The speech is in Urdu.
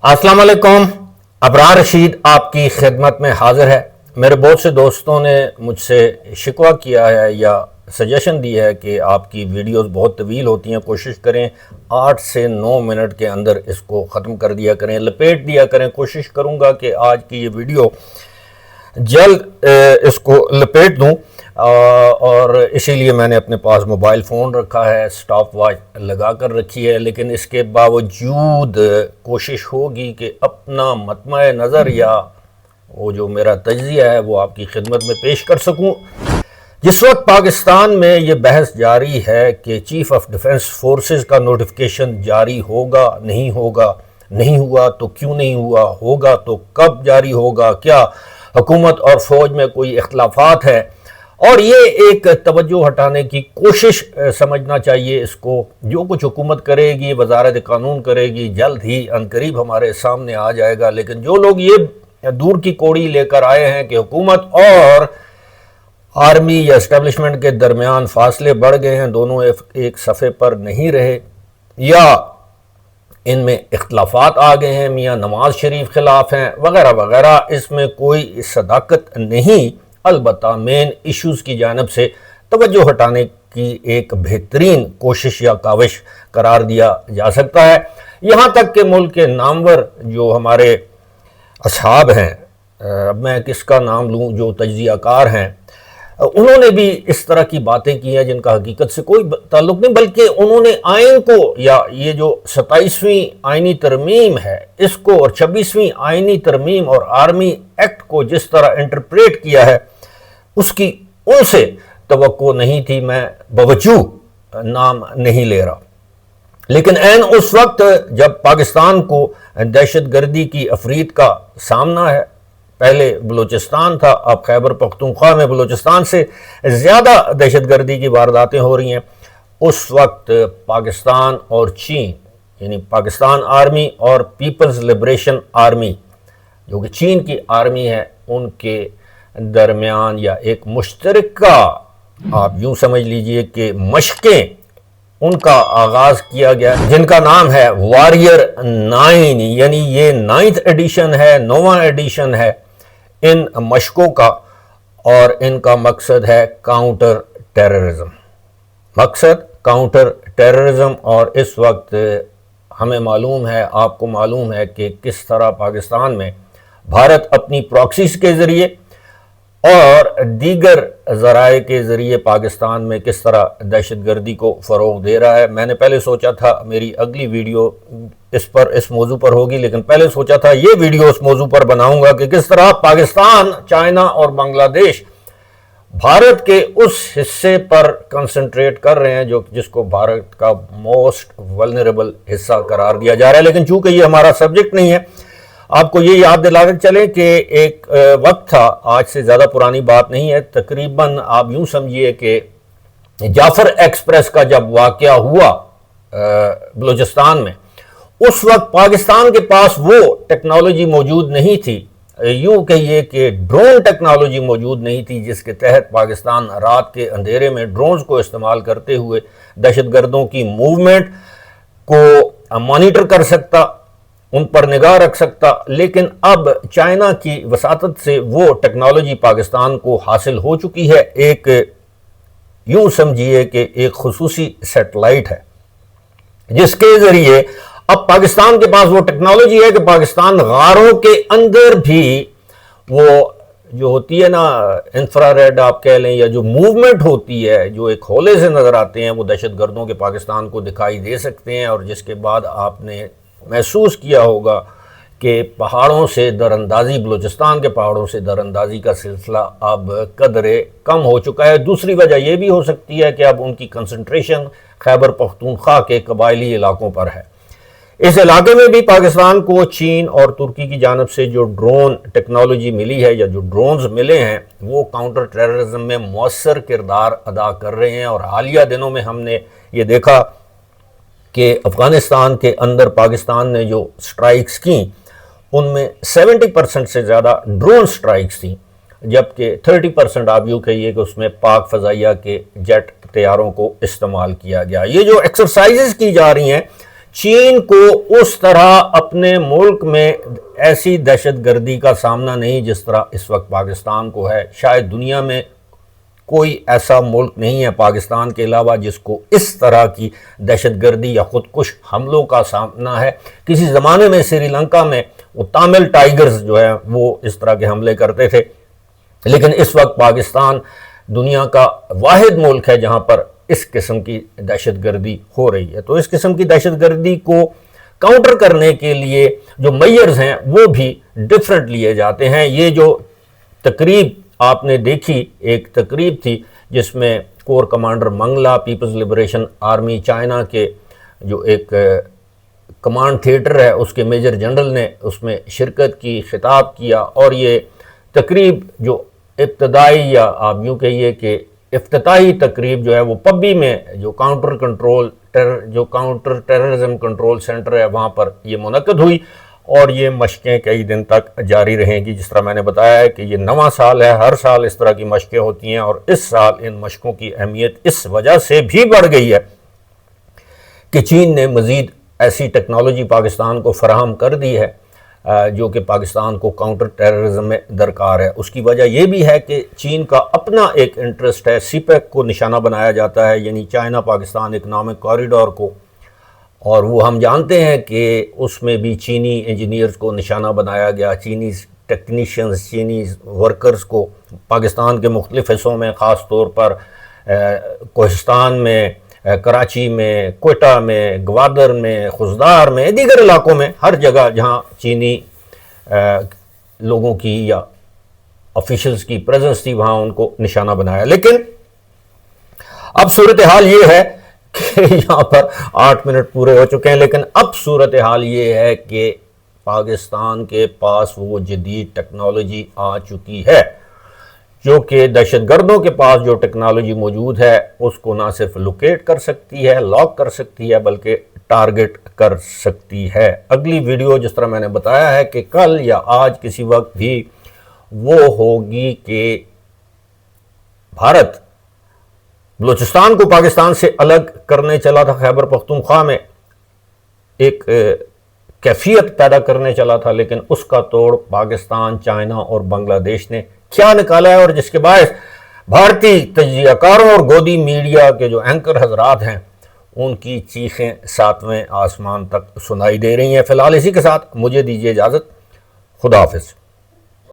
السلام علیکم۔ ابرار رشید آپ کی خدمت میں حاضر ہے۔ میرے بہت سے دوستوں نے مجھ سے شکوہ کیا ہے یا سجیشن دی ہے کہ آپ کی ویڈیوز بہت طویل ہوتی ہیں، کوشش کریں 8 سے 9 منٹ کے اندر اس کو ختم کر دیا کریں، لپیٹ دیا کریں۔ کوشش کروں گا کہ آج کی یہ ویڈیو جلد اس کو لپیٹ دوں، اور اسی لیے میں نے اپنے پاس موبائل فون رکھا ہے، سٹاپ واچ لگا کر رکھی ہے، لیکن اس کے باوجود کوشش ہوگی کہ اپنا مطمع نظر یا وہ جو میرا تجزیہ ہے وہ آپ کی خدمت میں پیش کر سکوں۔ جس وقت پاکستان میں یہ بحث جاری ہے کہ چیف آف ڈیفنس فورسز کا نوٹیفیکیشن جاری ہوگا نہیں ہوگا، نہیں ہوا تو کیوں نہیں ہوا، ہوگا تو کب جاری ہوگا، کیا حکومت اور فوج میں کوئی اختلافات ہے، اور یہ ایک توجہ ہٹانے کی کوشش سمجھنا چاہیے اس کو۔ جو کچھ حکومت کرے گی، وزارت قانون کرے گی، جلد ہی عنقریب ہمارے سامنے آ جائے گا۔ لیکن جو لوگ یہ دور کی کوڑی لے کر آئے ہیں کہ حکومت اور آرمی یا اسٹیبلشمنٹ کے درمیان فاصلے بڑھ گئے ہیں، دونوں ایک صفحے پر نہیں رہے، یا ان میں اختلافات آ گئے ہیں، میاں نواز شریف خلاف ہیں وغیرہ وغیرہ، اس میں کوئی صداقت نہیں۔ البتہ مین ایشوز کی جانب سے توجہ ہٹانے کی ایک بہترین کوشش یا کاوش قرار دیا جا سکتا ہے۔ یہاں تک کہ ملک کے نامور جو ہمارے اصحاب ہیں، اب میں کس کا نام لوں، جو تجزیہ کار ہیں، انہوں نے بھی اس طرح کی باتیں کی ہیں جن کا حقیقت سے کوئی تعلق نہیں، بلکہ انہوں نے آئین کو، یا یہ جو 27ویں آئینی ترمیم ہے اس کو، اور 26ویں آئینی ترمیم اور آرمی ایکٹ کو جس طرح انٹرپریٹ کیا ہے، اس کی ان سے توقع نہیں تھی۔ میں بوجوہ نام نہیں لے رہا، لیکن اس وقت جب پاکستان کو دہشت گردی کی افریط کا سامنا ہے، پہلے بلوچستان تھا، اب خیبر پختونخوا میں بلوچستان سے زیادہ دہشت گردی کی وارداتیں ہو رہی ہیں، اس وقت پاکستان اور چین، یعنی پاکستان آرمی اور پیپلز لبریشن آرمی جو کہ چین کی آرمی ہے، ان کے درمیان یا ایک مشترکہ، آپ یوں سمجھ لیجئے کہ مشقیں، ان کا آغاز کیا گیا، جن کا نام ہے واریر 9، یعنی یہ 9th ایڈیشن ہے، 9واں ایڈیشن ہے ان مشقوں کا، اور ان کا مقصد ہے کاؤنٹر ٹیررزم، مقصد کاؤنٹر ٹیررزم۔ اور اس وقت ہمیں معلوم ہے، آپ کو معلوم ہے کہ کس طرح پاکستان میں بھارت اپنی پراکسیز کے ذریعے اور دیگر ذرائع کے ذریعے پاکستان میں کس طرح دہشت گردی کو فروغ دے رہا ہے۔ میں نے پہلے سوچا تھا میری اگلی ویڈیو اس موضوع پر ہوگی، لیکن پہلے سوچا تھا یہ ویڈیو اس موضوع پر بناؤں گا کہ کس طرح پاکستان، چائنا اور بنگلہ دیش بھارت کے اس حصے پر کنسنٹریٹ کر رہے ہیں جس کو بھارت کا موسٹ ولنریبل حصہ قرار دیا جا رہا ہے۔ لیکن چونکہ یہ ہمارا سبجیکٹ نہیں ہے، آپ کو یہ یاد دلا کر چلیں کہ ایک وقت تھا، آج سے زیادہ پرانی بات نہیں ہے، تقریباً آپ یوں سمجھیے کہ جعفر ایکسپریس کا جب واقعہ ہوا بلوچستان میں، اس وقت پاکستان کے پاس وہ ٹیکنالوجی موجود نہیں تھی، یوں کہیے کہ ڈرون ٹیکنالوجی موجود نہیں تھی، جس کے تحت پاکستان رات کے اندھیرے میں ڈرونز کو استعمال کرتے ہوئے دہشت گردوں کی موومنٹ کو مانیٹر کر سکتا، ان پر نگاہ رکھ سکتا۔ لیکن اب چائنا کی وساطت سے وہ ٹیکنالوجی پاکستان کو حاصل ہو چکی ہے، ایک یوں سمجھیے کہ ایک خصوصی سیٹلائٹ ہے، جس کے ذریعے اب پاکستان کے پاس وہ ٹیکنالوجی ہے کہ پاکستان غاروں کے اندر بھی وہ جو ہوتی ہے نا انفراریڈ آپ کہہ لیں، یا جو موومنٹ ہوتی ہے، جو ایک ہولے سے نظر آتے ہیں، وہ دہشت گردوں کے پاکستان کو دکھائی دے سکتے ہیں، اور جس کے بعد آپ نے محسوس کیا ہوگا کہ پہاڑوں سے دراندازی، بلوچستان کے پہاڑوں سے دراندازی کا سلسلہ اب قدرے کم ہو چکا ہے۔ دوسری وجہ یہ بھی ہو سکتی ہے کہ اب ان کی کنسنٹریشن خیبر پختونخوا کے قبائلی علاقوں پر ہے۔ اس علاقے میں بھی پاکستان کو چین اور ترکی کی جانب سے جو ڈرون ٹیکنالوجی ملی ہے، یا جو ڈرونز ملے ہیں، وہ کاؤنٹر ٹیررزم میں مؤثر کردار ادا کر رہے ہیں۔ اور حالیہ دنوں میں ہم نے یہ دیکھا کہ افغانستان کے اندر پاکستان نے جو سٹرائکس کیں، ان میں 70% سے زیادہ ڈرون سٹرائکس تھیں، جبکہ 30% آپ یوں کہیے کہ اس میں پاک فضائیہ کے جیٹ طیاروں کو استعمال کیا گیا۔ یہ جو ایکسرسائزز کی جا رہی ہیں چین کو اس طرح اپنے ملک میں ایسی دہشت گردی کا سامنا نہیں جس طرح اس وقت پاکستان کو ہے. شاید دنیا میں کوئی ایسا ملک نہیں ہے پاکستان کے علاوہ جس کو اس طرح کی دہشت گردی یا خودکش حملوں کا سامنا ہے. کسی زمانے میں سری لنکا میں وہ تامل ٹائیگرز جو ہے وہ اس طرح کے حملے کرتے تھے، لیکن اس وقت پاکستان دنیا کا واحد ملک ہے جہاں پر اس قسم کی دہشت گردی ہو رہی ہے. تو اس قسم کی دہشت گردی کو کاؤنٹر کرنے کے لیے جو میئرز ہیں وہ بھی ڈیفرنٹ لیے جاتے ہیں. یہ جو تقریب آپ نے دیکھی، ایک تقریب تھی جس میں corps commander Mangla Peoples liberation army China کے جو ایک کمانڈ تھیٹر ہے اس کے میجر جنرل نے اس میں شرکت کی، خطاب کیا، اور یہ تقریب جو ابتدائی یا آپ یوں کہیے کہ افتتاحی تقریب جو ہے وہ پبی میں جو کاؤنٹر ٹیررزم کنٹرول سینٹر ہے وہاں پر یہ منعقد ہوئی، اور یہ مشقیں کئی دن تک جاری رہیں گی. جس طرح میں نے بتایا ہے کہ یہ نواں سال ہے، ہر سال اس طرح کی مشقیں ہوتی ہیں، اور اس سال ان مشقوں کی اہمیت اس وجہ سے بھی بڑھ گئی ہے کہ چین نے مزید ایسی ٹیکنالوجی پاکستان کو فراہم کر دی ہے جو کہ پاکستان کو کاؤنٹر ٹیررزم میں درکار ہے. اس کی وجہ یہ بھی ہے کہ چین کا اپنا ایک انٹرسٹ ہے، سی پیک کو نشانہ بنایا جاتا ہے، یعنی چائنا پاکستان اکنامک کوریڈور کو، اور وہ ہم جانتے ہیں کہ اس میں بھی چینی انجینئرز کو نشانہ بنایا گیا، چینی ٹیکنیشینز، چینی ورکرز کو پاکستان کے مختلف حصوں میں، خاص طور پر کوہستان میں، کراچی میں، کوئٹہ میں، گوادر میں، خزدار میں، دیگر علاقوں میں، ہر جگہ جہاں چینی لوگوں کی یا آفیشلز کی پریزنس تھی وہاں ان کو نشانہ بنایا. لیکن اب صورتحال یہ ہے کہ یہاں پر 8 منٹ پورے ہو چکے ہیں، لیکن اب صورتحال یہ ہے کہ پاکستان کے پاس وہ جدید ٹیکنالوجی آ چکی ہے جو کہ دہشت گردوں کے پاس جو ٹیکنالوجی موجود ہے اس کو نہ صرف لوکیٹ کر سکتی ہے، لاک کر سکتی ہے، بلکہ ٹارگٹ کر سکتی ہے. اگلی ویڈیو جس طرح میں نے بتایا ہے کہ کل یا آج کسی وقت بھی وہ ہوگی کہ بھارت بلوچستان کو پاکستان سے الگ کرنے چلا تھا، خیبر پختونخوا میں ایک کیفیت پیدا کرنے چلا تھا، لیکن اس کا توڑ پاکستان، چائنا اور بنگلہ دیش نے کیا نکالا ہے، اور جس کے باعث بھارتی تجزیہ کاروں اور گودی میڈیا کے جو اینکر حضرات ہیں ان کی چیخیں 7ویں آسمان تک سنائی دے رہی ہیں. فی الحال اسی کے ساتھ مجھے دیجیے اجازت. خدا حافظ.